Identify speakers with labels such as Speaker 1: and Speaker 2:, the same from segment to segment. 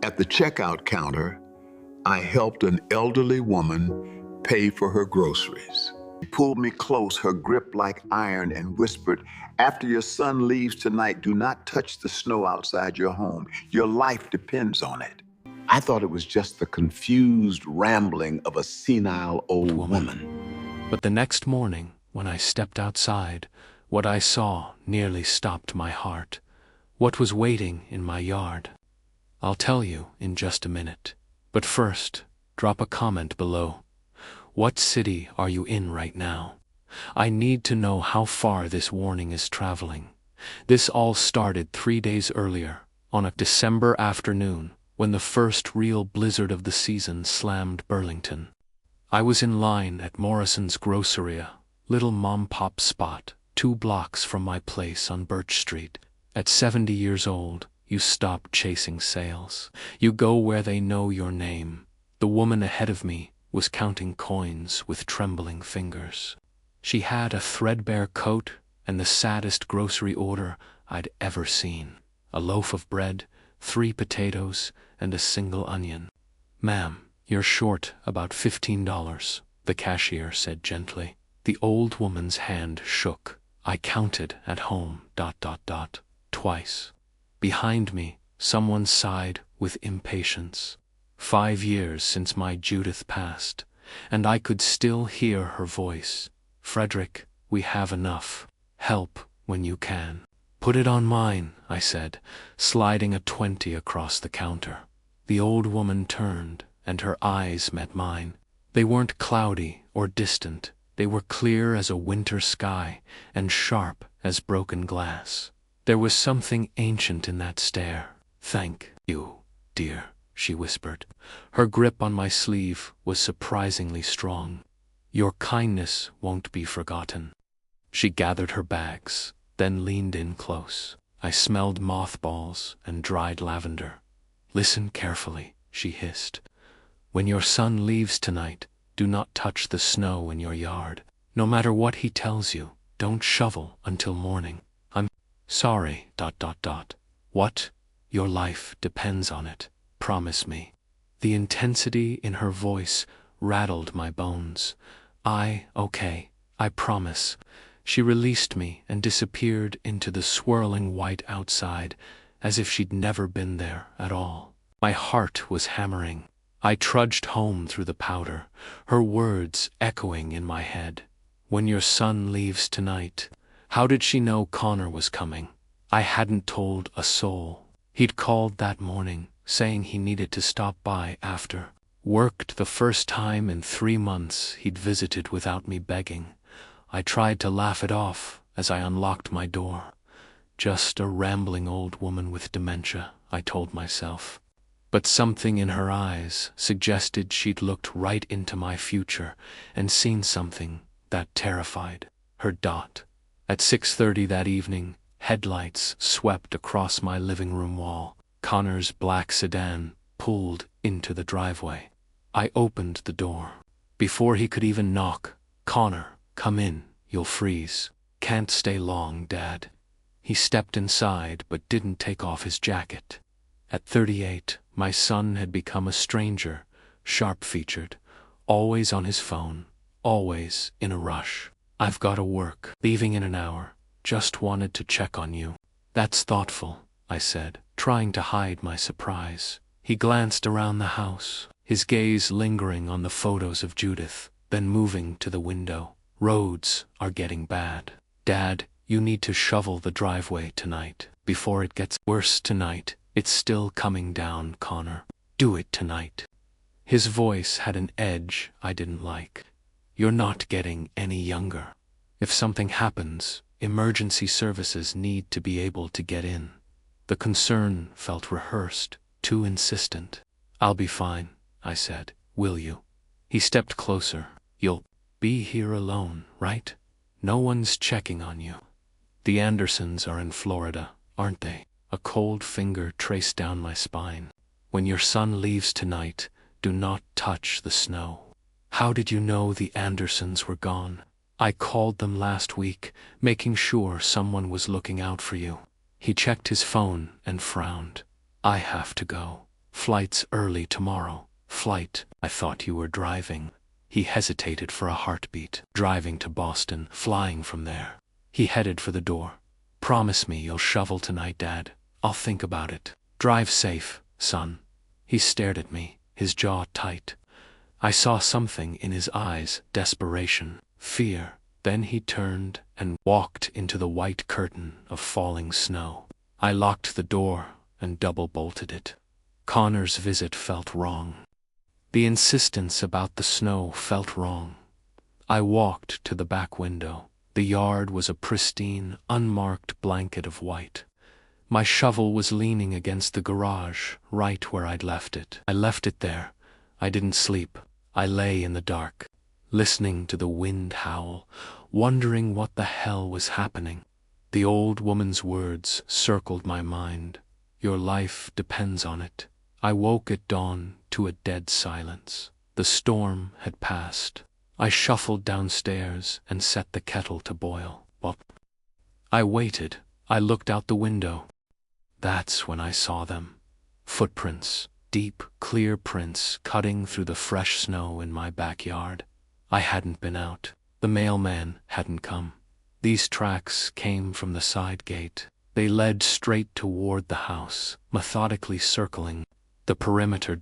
Speaker 1: At the checkout counter, I helped an elderly woman pay for her groceries. She pulled me close, her grip like iron, and whispered, "After your son leaves tonight, do not touch the snow outside your home. Your life depends on it." I thought it was just the confused rambling of a senile old woman.
Speaker 2: But the next morning, when I stepped outside, what I saw nearly stopped my heart. What was waiting in my yard? I'll tell you in just a minute. But first, drop a comment below. What city are you in right now? I need to know how far this warning is traveling. This all started 3 days earlier, on a December afternoon, when the first real blizzard of the season slammed Burlington. I was in line at Morrison's Grocery, a little mom-pop spot 2 blocks from my place on Birch Street. At 70 years old, you stop chasing sales. You go where they know your name. The woman ahead of me was counting coins with trembling fingers. She had a threadbare coat and the saddest grocery order I'd ever seen. A loaf of bread, 3 potatoes, and a single onion. "Ma'am, you're short about $15, the cashier said gently. The old woman's hand shook. I counted at home, ... twice. Behind me, someone sighed with impatience. 5 years since my Judith passed, and I could still hear her voice. "Frederick, we have enough. Help when you can." "Put it on mine," I said, sliding a 20 across the counter. The old woman turned, and her eyes met mine. They weren't cloudy or distant. They were clear as a winter sky and sharp as broken glass. There was something ancient in that stare. "Thank you, dear," she whispered. Her grip on my sleeve was surprisingly strong. "Your kindness won't be forgotten." She gathered her bags, then leaned in close. I smelled mothballs and dried lavender. "Listen carefully," she hissed. "When your son leaves tonight, do not touch the snow in your yard. No matter what he tells you, don't shovel until morning. I'm sorry, ... What? Your life depends on it. Promise me." The intensity in her voice rattled my bones. Okay, I promise." She released me and disappeared into the swirling white outside, as if she'd never been there at all. My heart was hammering. I trudged home through the powder, her words echoing in my head. "When your son leaves tonight." How did she know Connor was coming? I hadn't told a soul. He'd called that morning, saying he needed to stop by after. Worked the first time in 3 months he'd visited without me begging. I tried to laugh it off as I unlocked my door. Just a rambling old woman with dementia, I told myself. But something in her eyes suggested she'd looked right into my future and seen something that terrified. Her dot. At 6:30 that evening, headlights swept across my living room wall. Connor's black sedan pulled into the driveway. I opened the door. Before he could even knock, "Connor, come in, you'll freeze." "Can't stay long, Dad." He stepped inside but didn't take off his jacket. At 38, my son had become a stranger, sharp-featured, always on his phone, always in a rush. "I've got to work, leaving in an hour. Just wanted to check on you." "That's thoughtful," I said, trying to hide my surprise. He glanced around the house, his gaze lingering on the photos of Judith, then moving to the window. "Roads are getting bad. Dad, you need to shovel the driveway tonight, before it gets worse tonight. It's still coming down, Connor. Do it tonight." His voice had an edge I didn't like. "You're not getting any younger. If something happens, emergency services need to be able to get in." The concern felt rehearsed, too insistent. "I'll be fine," I said. "Will you?" He stepped closer. "You'll be here alone, right? No one's checking on you." "The Andersons are in Florida, aren't they?" A cold finger traced down my spine. "When your son leaves tonight, do not touch the snow." "How did you know the Andersons were gone?" "I called them last week, making sure someone was looking out for you." He checked his phone and frowned. "I have to go. Flight's early tomorrow. Flight. I thought you were driving. He hesitated for a heartbeat. Driving to Boston, flying from there. He headed for the door. Promise me you'll shovel tonight, Dad. I'll think about it. Drive safe, son. He stared at me, his jaw tight. I saw something in his eyes, desperation, fear. Then he turned and walked into the white curtain of falling snow. I locked the door and double-bolted it. Connor's visit felt wrong. The insistence about the snow felt wrong. I walked to the back window. The yard was a pristine, unmarked blanket of white. My shovel was leaning against the garage, right where I'd left it. I left it there. I didn't sleep. I lay in the dark, listening to the wind howl, wondering what the hell was happening. The old woman's words circled my mind. Your life depends on it. I woke at dawn to a dead silence. The storm had passed. I shuffled downstairs and set the kettle to boil. I waited. I looked out the window. That's when I saw them. Footprints, deep, clear prints cutting through the fresh snow in my backyard. I hadn't been out. The mailman hadn't come. These tracks came from the side gate. They led straight toward the house, methodically circling the perimeter.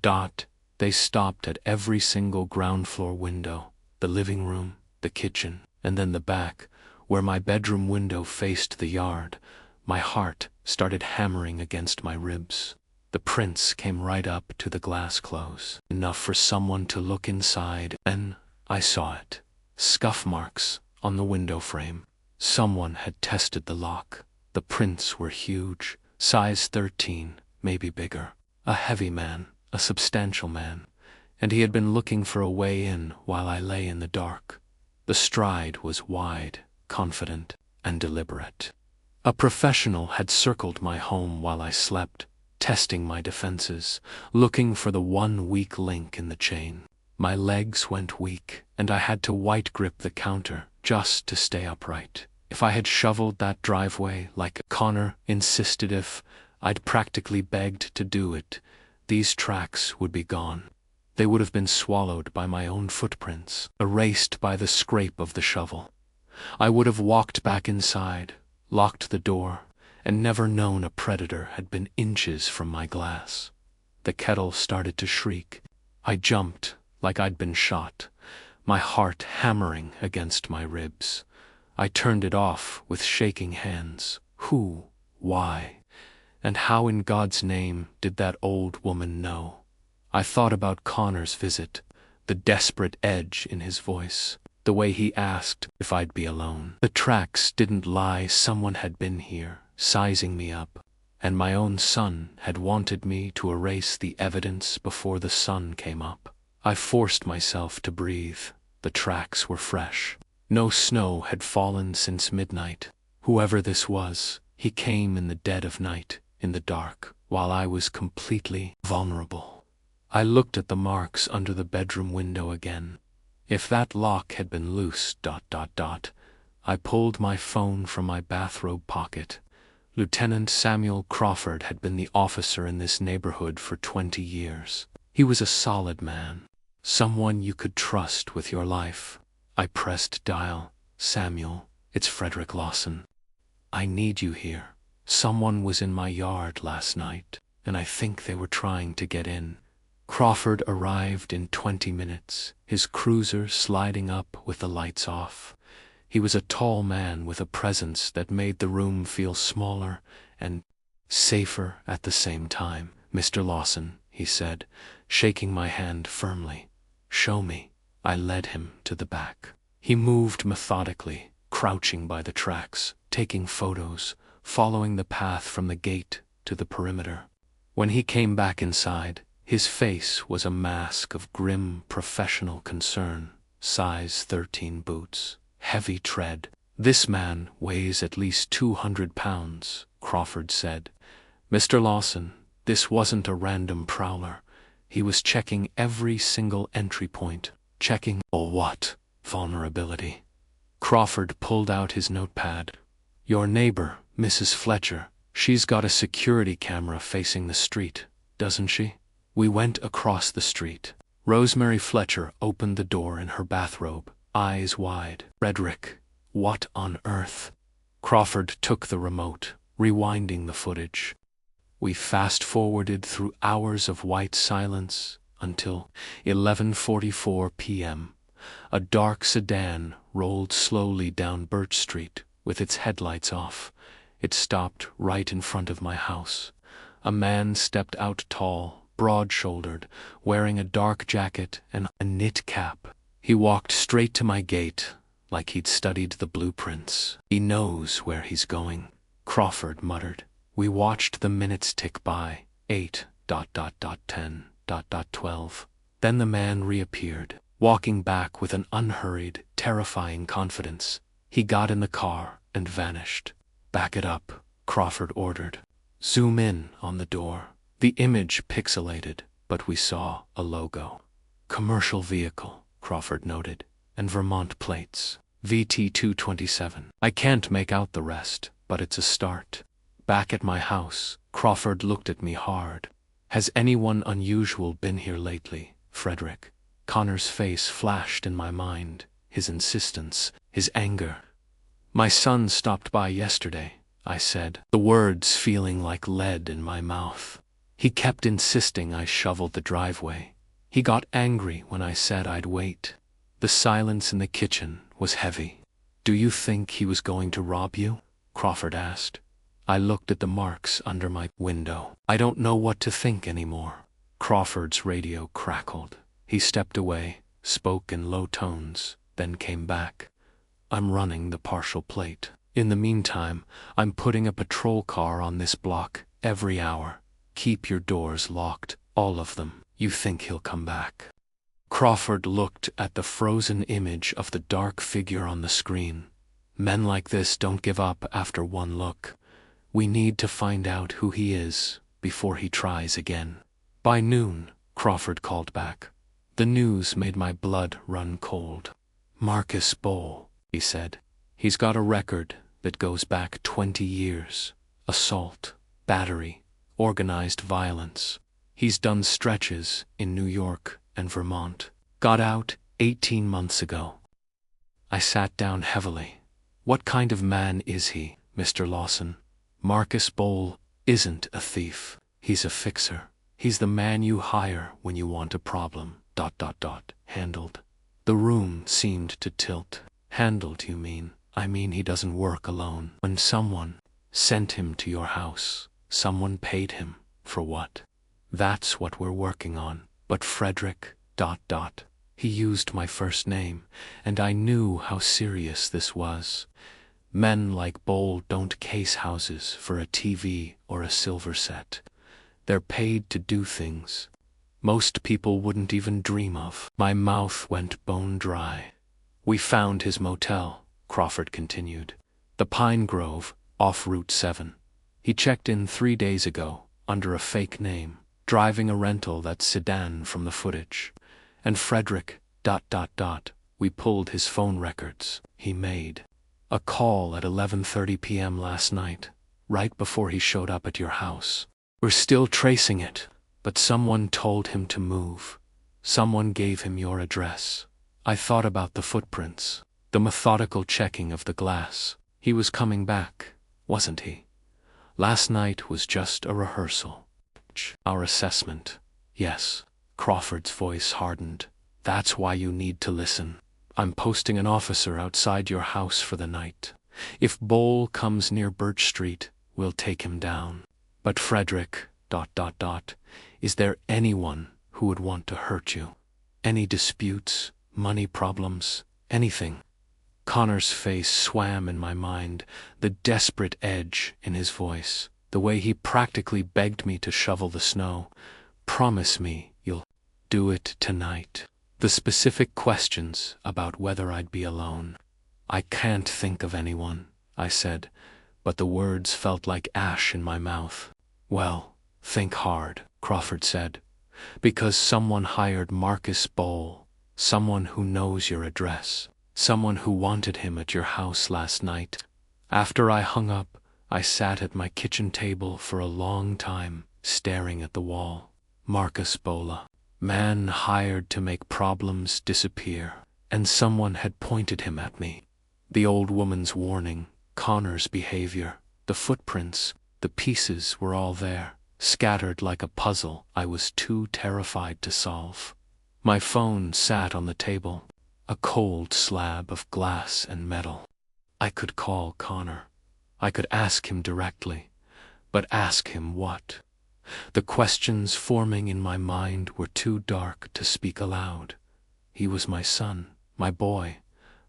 Speaker 2: They stopped at every single ground floor window, the living room, the kitchen, and then the back, where my bedroom window faced the yard. My heart started hammering against my ribs. The prints came right up to the glass close, enough for someone to look inside. Then I saw it. Scuff marks on the window frame. Someone had tested the lock. The prints were huge, size 13, maybe bigger. A heavy man, a substantial man, and he had been looking for a way in while I lay in the dark. The stride was wide, confident, and deliberate. A professional had circled my home while I slept, testing my defenses, looking for the one weak link in the chain. My legs went weak, and I had to white grip the counter just to stay upright. If I had shoveled that driveway like Connor insisted, if I'd practically begged to do it, these tracks would be gone. They would have been swallowed by my own footprints, erased by the scrape of the shovel. I would have walked back inside, locked the door, and never known a predator had been inches from my glass. The kettle started to shriek. I jumped like I'd been shot, my heart hammering against my ribs. I turned it off with shaking hands. Who, why, and how in God's name did that old woman know? I thought about Connor's visit, the desperate edge in his voice, the way he asked if I'd be alone. The tracks didn't lie. Someone had been here, sizing me up, and my own son had wanted me to erase the evidence before the sun came up. I forced myself to breathe. The tracks were fresh. No snow had fallen since midnight. Whoever this was, he came in the dead of night, in the dark, while I was completely vulnerable. I looked at the marks under the bedroom window again. If that lock had been loose, I pulled my phone from my bathrobe pocket. Lieutenant Samuel Crawford had been the officer in this neighborhood for 20 years. He was a solid man, someone you could trust with your life. I pressed dial. Samuel, it's Frederick Lawson. I need you here. Someone was in my yard last night, and I think they were trying to get in. Crawford arrived in 20 minutes, his cruiser sliding up with the lights off. He was a tall man with a presence that made the room feel smaller and safer at the same time. Mr. Lawson, he said, shaking my hand firmly. Show me. I led him to the back. He moved methodically, crouching by the tracks, taking photos, following the path from the gate to the perimeter. When he came back inside, his face was a mask of grim professional concern. Size 13 boots, heavy tread. This man weighs at least 200 pounds, Crawford said. Mr. Lawson, this wasn't a random prowler. He was checking every single entry point. Checking what? Vulnerability. Crawford pulled out his notepad. Your neighbor, Mrs. Fletcher, she's got a security camera facing the street, doesn't she? We went across the street. Rosemary Fletcher opened the door in her bathrobe, eyes wide. Frederick, what on earth? Crawford took the remote, rewinding the footage. We fast-forwarded through hours of white silence until 11:44 p.m. A dark sedan rolled slowly down Birch Street with its headlights off. It stopped right in front of my house. A man stepped out tall, broad-shouldered, wearing a dark jacket and a knit cap. He walked straight to my gate, like he'd studied the blueprints. "He knows where he's going," Crawford muttered. We watched the minutes tick by, 8:10:12. Then the man reappeared, walking back with an unhurried, terrifying confidence. He got in the car and vanished. "Back it up," Crawford ordered. "Zoom in on the door." The image pixelated, but we saw a logo. "Commercial vehicle," Crawford noted, "and Vermont plates. VT227. I can't make out the rest, but it's a start." Back at my house, Crawford looked at me hard. "Has anyone unusual been here lately, Frederick?" Connor's face flashed in my mind, his insistence, his anger. "My son stopped by yesterday," I said, the words feeling like lead in my mouth. "He kept insisting I shoveled the driveway. He got angry when I said I'd wait." The silence in the kitchen was heavy. "Do you think he was going to rob you?" Crawford asked. I looked at the marks under my window. "I don't know what to think anymore." Crawford's radio crackled. He stepped away, spoke in low tones, then came back. "I'm running the partial plate. In the meantime, I'm putting a patrol car on this block every hour. Keep your doors locked, all of them. You think he'll come back?" Crawford looked at the frozen image of the dark figure on the screen. "Men like this don't give up after one look. We need to find out who he is before he tries again." By noon, Crawford called back. The news made my blood run cold. "Marcus Bowl," he said. "He's got a record that goes back 20 years. Assault, battery, organized violence. He's done stretches in New York and Vermont. Got out 18 months ago." I sat down heavily. "What kind of man is he, Mr. Lawson?" "Marcus Bowl isn't a thief. He's a fixer. He's the man you hire when you want a problem. ... Handled." The room seemed to tilt. "Handled, you mean?" "I mean he doesn't work alone. When someone sent him to your house, someone paid him. For what?" "That's what we're working on. But Frederick ... He used my first name, and I knew how serious this was. Men like Bowl don't case houses for a TV or a silver set. They're paid to do things most people wouldn't even dream of." My mouth went bone dry. "We found his motel," Crawford continued. "The Pine Grove, off Route 7. He checked in 3 days ago, under a fake name, driving a rental that sedan from the footage. And Frederick ... We pulled his phone records. He made a call at 11:30 p.m. last night, right before he showed up at your house. We're still tracing it, but someone told him to move. Someone gave him your address." I thought about the footprints, the methodical checking of the glass. He was coming back, wasn't he? Last night was just a rehearsal. Our assessment. Yes. Crawford's voice hardened. "That's why you need to listen. I'm posting an officer outside your house for the night. If Bowl comes near Birch Street, we'll take him down. But Frederick ... Is there anyone who would want to hurt you? Any disputes, money problems, anything?" Connor's face swam in my mind, the desperate edge in his voice, the way he practically begged me to shovel the snow. "Promise me you'll do it tonight." The specific questions about whether I'd be alone. "I can't think of anyone," I said, but the words felt like ash in my mouth. "Well, think hard," Crawford said, "because someone hired Marcus Bowl, someone who knows your address, someone who wanted him at your house last night." After I hung up, I sat at my kitchen table for a long time, staring at the wall. Marcus Bola. Man hired to make problems disappear. And someone had pointed him at me. The old woman's warning, Connor's behavior, the footprints, the pieces were all there, scattered like a puzzle I was too terrified to solve. My phone sat on the table, a cold slab of glass and metal. I could call Connor. I could ask him directly. But ask him what? The questions forming in my mind were too dark to speak aloud. He was my son, my boy,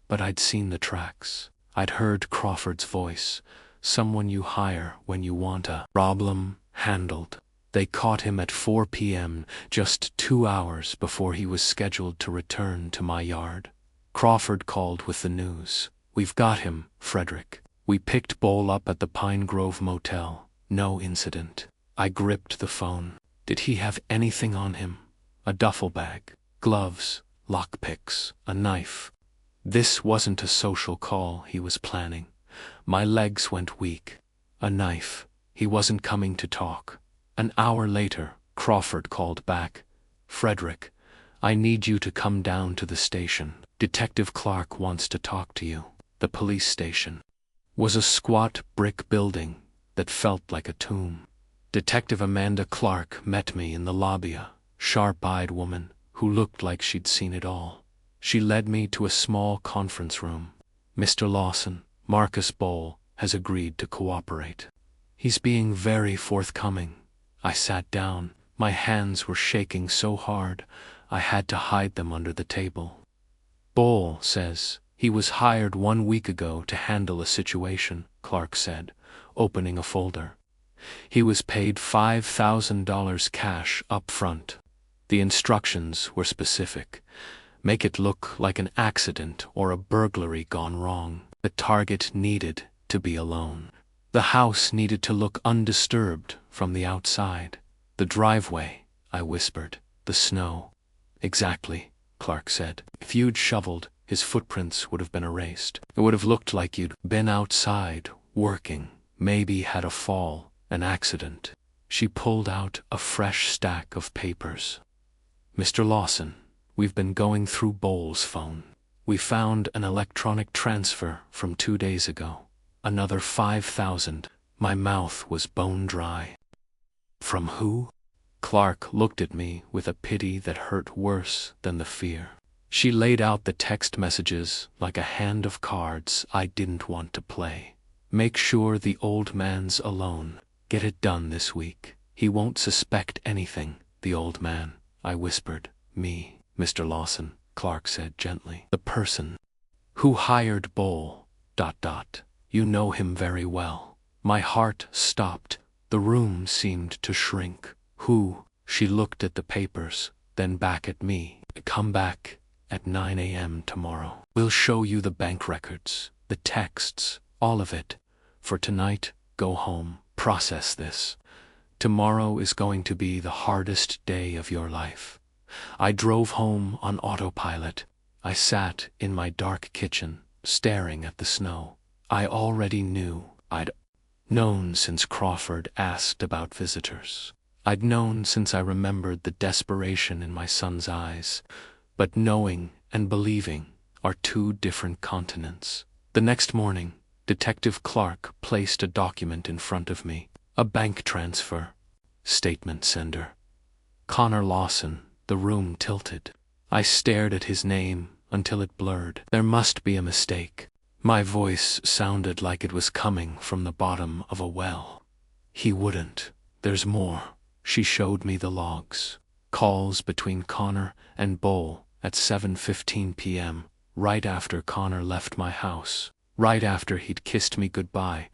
Speaker 2: but I'd seen the tracks. I'd heard Crawford's voice, someone you hire when you want a problem handled. They caught him at 4 p.m., just 2 hours before he was scheduled to return to my yard. Crawford called with the news. "We've got him, Frederick. We picked Bowl up at the Pine Grove Motel. No incident." I gripped the phone. Did he have anything on him? A duffel bag, gloves, lockpicks, a knife. This wasn't a social call he was planning. My legs went weak. A knife. He wasn't coming to talk. An hour later, Crawford called back. "Frederick, I need you to come down to the station. Detective Clark wants to talk to you." The police station was a squat brick building that felt like a tomb. Detective Amanda Clark met me in the lobby, a sharp-eyed woman who looked like she'd seen it all. She led me to a small conference room. "Mr. Lawson, Marcus Bowl has agreed to cooperate. He's being very forthcoming." I sat down. My hands were shaking so hard I had to hide them under the table. "Bowl says he was hired 1 week ago to handle a situation," Clark said, opening a folder. "He was paid $5,000 cash up front. The instructions were specific. Make it look like an accident or a burglary gone wrong. The target needed to be alone. The house needed to look undisturbed from the outside. The driveway," I whispered, "the snow." "Exactly," Clark said. "If you'd shoveled, his footprints would have been erased. It would have looked like you'd been outside, working, maybe had a fall, an accident." She pulled out a fresh stack of papers. "Mr. Lawson, we've been going through Bowl's phone. We found an electronic transfer from 2 days ago. Another 5,000. My mouth was bone dry. "From who?" Clark looked at me with a pity that hurt worse than the fear. She laid out the text messages like a hand of cards I didn't want to play. "Make sure the old man's alone. Get it done this week. He won't suspect anything, the old man," I whispered. "Me, Mr. Lawson," Clark said gently. "The person who hired Bowl, ... You know him very well." My heart stopped. The room seemed to shrink. "Who?" She looked at the papers, then back at me. "Come back at 9 a.m. tomorrow. We'll show you the bank records, the texts, all of it. For tonight, go home, process this. Tomorrow is going to be the hardest day of your life." I drove home on autopilot. I sat in my dark kitchen, staring at the snow. I already knew. I'd known since Crawford asked about visitors. I'd known since I remembered the desperation in my son's eyes. But knowing and believing are two different continents. The next morning, Detective Clark placed a document in front of me. A bank transfer. Statement sender. Connor Lawson. The room tilted. I stared at his name until it blurred. There must be a mistake. My voice sounded like it was coming from the bottom of a well. "He wouldn't. There's more." She showed me the logs. Calls between Connor and Bowl at 7:15 p.m., right after Connor left my house, right after he'd kissed me goodbye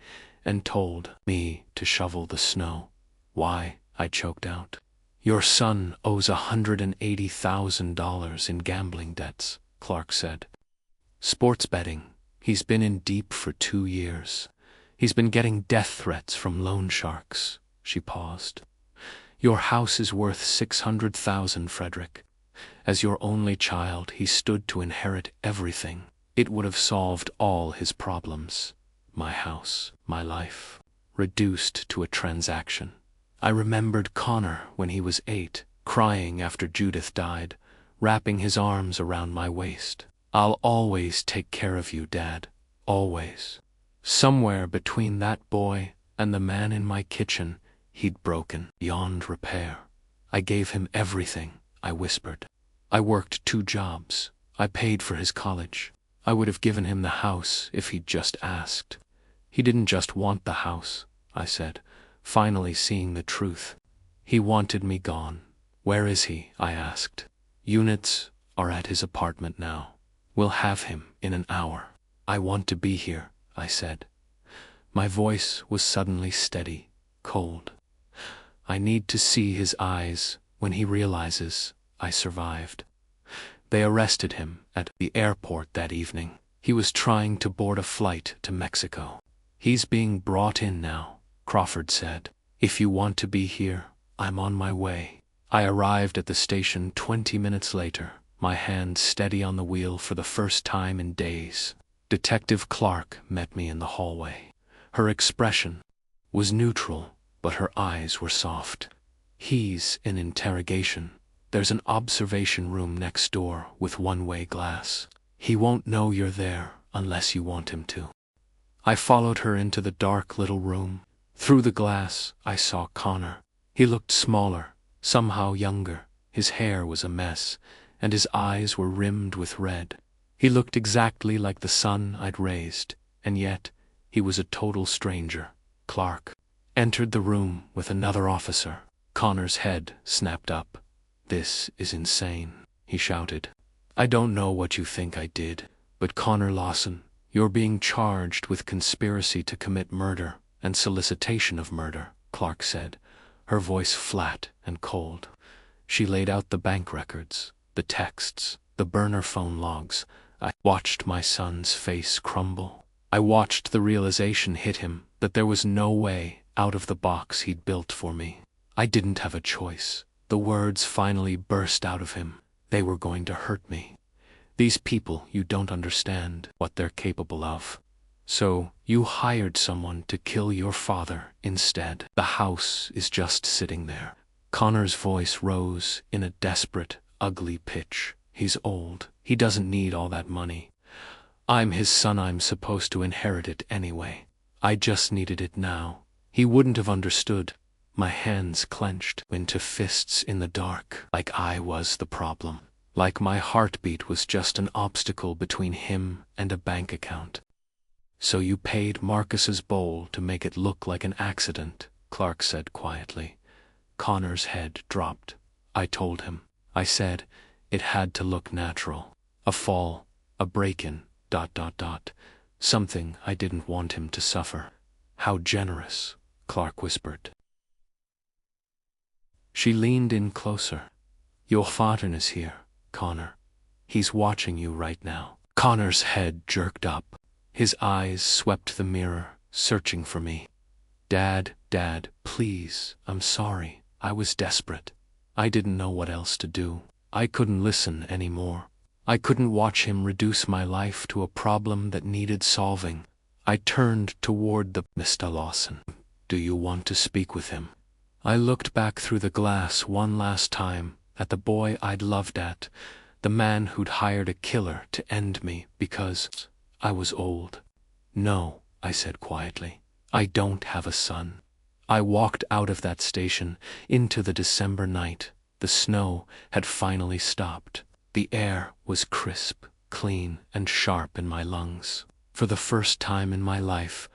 Speaker 2: and told me to shovel the snow. "Why?" I choked out. "Your son owes $180,000 in gambling debts," Clark said. "Sports betting. He's been in deep for 2 years. He's been getting death threats from loan sharks." She paused. "Your house is worth $600,000, Frederick. As your only child, he stood to inherit everything. It would have solved all his problems. My house, my life, reduced to a transaction." I remembered Connor when he was 8, crying after Judith died, wrapping his arms around my waist. "I'll always take care of you, Dad. Always." Somewhere between that boy and the man in my kitchen, he'd broken beyond repair. "I gave him everything," I whispered. "I worked 2 jobs. I paid for his college. I would have given him the house if he'd just asked." "He didn't just want the house," I said, finally seeing the truth. "He wanted me gone." "Where is he?" I asked. "Units are at his apartment now. We'll have him in an hour." "I want to be here," I said. My voice was suddenly steady, cold. "I need to see his eyes when he realizes I survived." They arrested him at the airport that evening. He was trying to board a flight to Mexico. "He's being brought in now," Crawford said. "If you want to be here, I'm on my way." I arrived at the station 20 minutes later, my hand steady on the wheel for the first time in days. Detective Clark met me in the hallway. Her expression was neutral, but her eyes were soft. "He's in interrogation. There's an observation room next door with one-way glass. He won't know you're there unless you want him to." I followed her into the dark little room. Through the glass, I saw Connor. He looked smaller, somehow younger. His hair was a mess, and his eyes were rimmed with red. He looked exactly like the son I'd raised, and yet he was a total stranger. Clark entered the room with another officer. Connor's head snapped up. "This is insane," he shouted. "I don't know what you think I did, but Connor Lawson, you're being charged with conspiracy to commit murder and solicitation of murder," Clark said, her voice flat and cold. She laid out the bank records, the texts, the burner phone logs. I watched my son's face crumble. I watched the realization hit him that there was no way out of the box he'd built for me. I didn't have a choice. The words finally burst out of him. They were going to hurt me. "These people, you don't understand what they're capable of. So you hired someone to kill your father instead. The house is just sitting there." Connor's voice rose in a desperate, ugly pitch. "He's old. He doesn't need all that money. I'm his son. I'm supposed to inherit it anyway. I just needed it now." He wouldn't have understood. My hands clenched into fists in the dark, like I was the problem. Like my heartbeat was just an obstacle between him and a bank account. "So you paid Marcus's bowl to make it look like an accident," Clark said quietly. Connor's head dropped. "I told him. I said it had to look natural. A fall, a break-in, ... Something I didn't want him to suffer." "How generous," Clark whispered. She leaned in closer. "Your father is here, Connor. He's watching you right now." Connor's head jerked up. His eyes swept the mirror, searching for me. Dad, please, I'm sorry. I was desperate. I didn't know what else to do. I couldn't listen anymore. I couldn't watch him reduce my life to a problem that needed solving. I turned toward the Mr. Lawson. "Do you want to speak with him?" I looked back through the glass one last time at the boy I'd loved at, the man who'd hired a killer to end me because I was old. "No," I said quietly. "I don't have a son." I walked out of that station into the December night. The snow had finally stopped. The air was crisp, clean, and sharp in my lungs. For the first time in my life,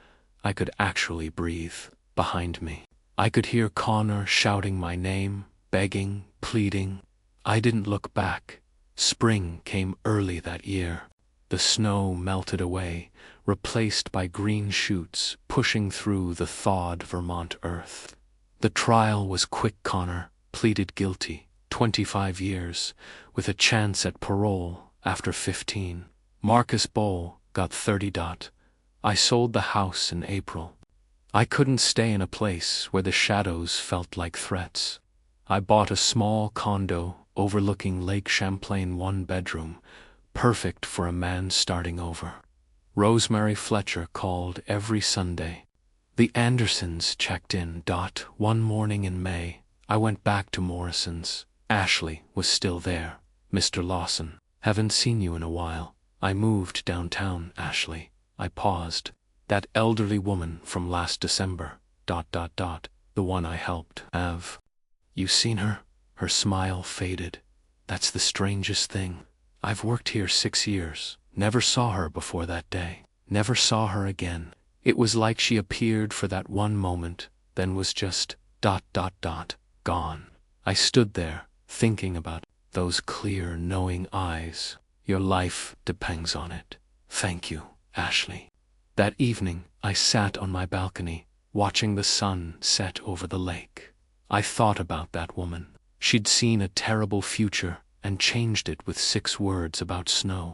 Speaker 2: I could actually breathe. Behind me, I could hear Connor shouting my name, begging, pleading. I didn't look back. Spring came early that year. The snow melted away, replaced by green shoots pushing through the thawed Vermont earth. "The trial was quick. Connor pleaded guilty, 25 years, with a chance at parole after 15. Marcus Bowl got 30. I sold the house in April. I couldn't stay in a place where the shadows felt like threats. I bought a small condo overlooking Lake Champlain, 1-bedroom, perfect for a man starting over. Rosemary Fletcher called every Sunday. The Andersons checked in. One morning in May, I went back to Morrison's, Ashley was still there. "Mr. Lawson, haven't seen you in a while. I moved downtown, Ashley." I paused. "That elderly woman from last December, ... the one I helped. Have you seen her?" Her smile faded. "That's the strangest thing. I've worked here 6 years. Never saw her before that day. Never saw her again. It was like she appeared for that one moment, then was just ... gone." I stood there, thinking about those clear, knowing eyes. "Your life depends on it. Thank you, Ashley." That evening, I sat on my balcony, watching the sun set over the lake. I thought about that woman. She'd seen a terrible future and changed it with 6 words about snow.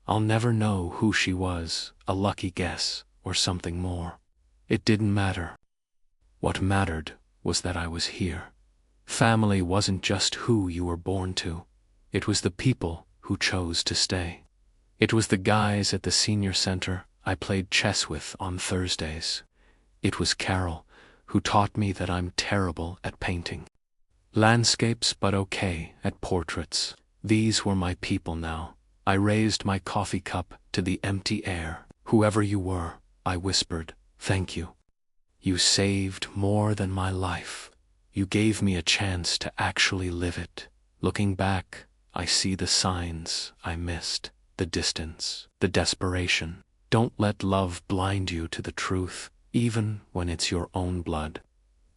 Speaker 2: I'll never know who she was, a lucky guess, or something more. It didn't matter. What mattered was that I was here. Family wasn't just who you were born to. It was the people who chose to stay. It was the guys at the senior center I played chess with on Thursdays. It was Carol, who taught me that I'm terrible at painting landscapes but okay at portraits. These were my people now. I raised my coffee cup to the empty air. "Whoever you were," I whispered, "thank you. You saved more than my life. You gave me a chance to actually live it." Looking back, I see the signs I missed, the distance, the desperation. Don't let love blind you to the truth, even when it's your own blood.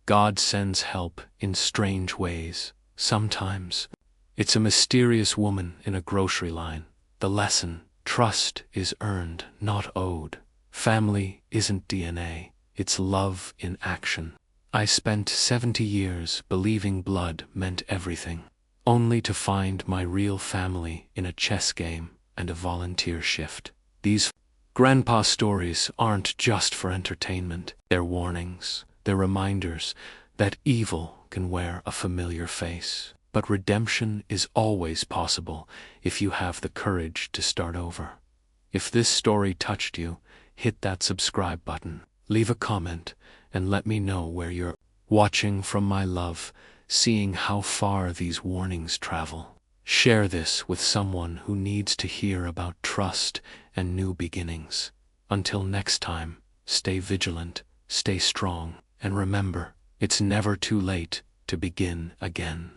Speaker 2: God sends help in strange ways. Sometimes it's a mysterious woman in a grocery line. The lesson: trust is earned, not owed. Family isn't DNA, it's love in action. I spent 70 years believing blood meant everything, only to find my real family in a chess game and a volunteer shift. These grandpa stories aren't just for entertainment. They're warnings. They're reminders that evil can wear a familiar face. But redemption is always possible if you have the courage to start over. If this story touched you, hit that subscribe button, leave a comment, and let me know where you're watching from. My love, seeing how far these warnings travel. Share this with someone who needs to hear about trust and new beginnings. Until next time, stay vigilant, stay strong, and remember, it's never too late to begin again.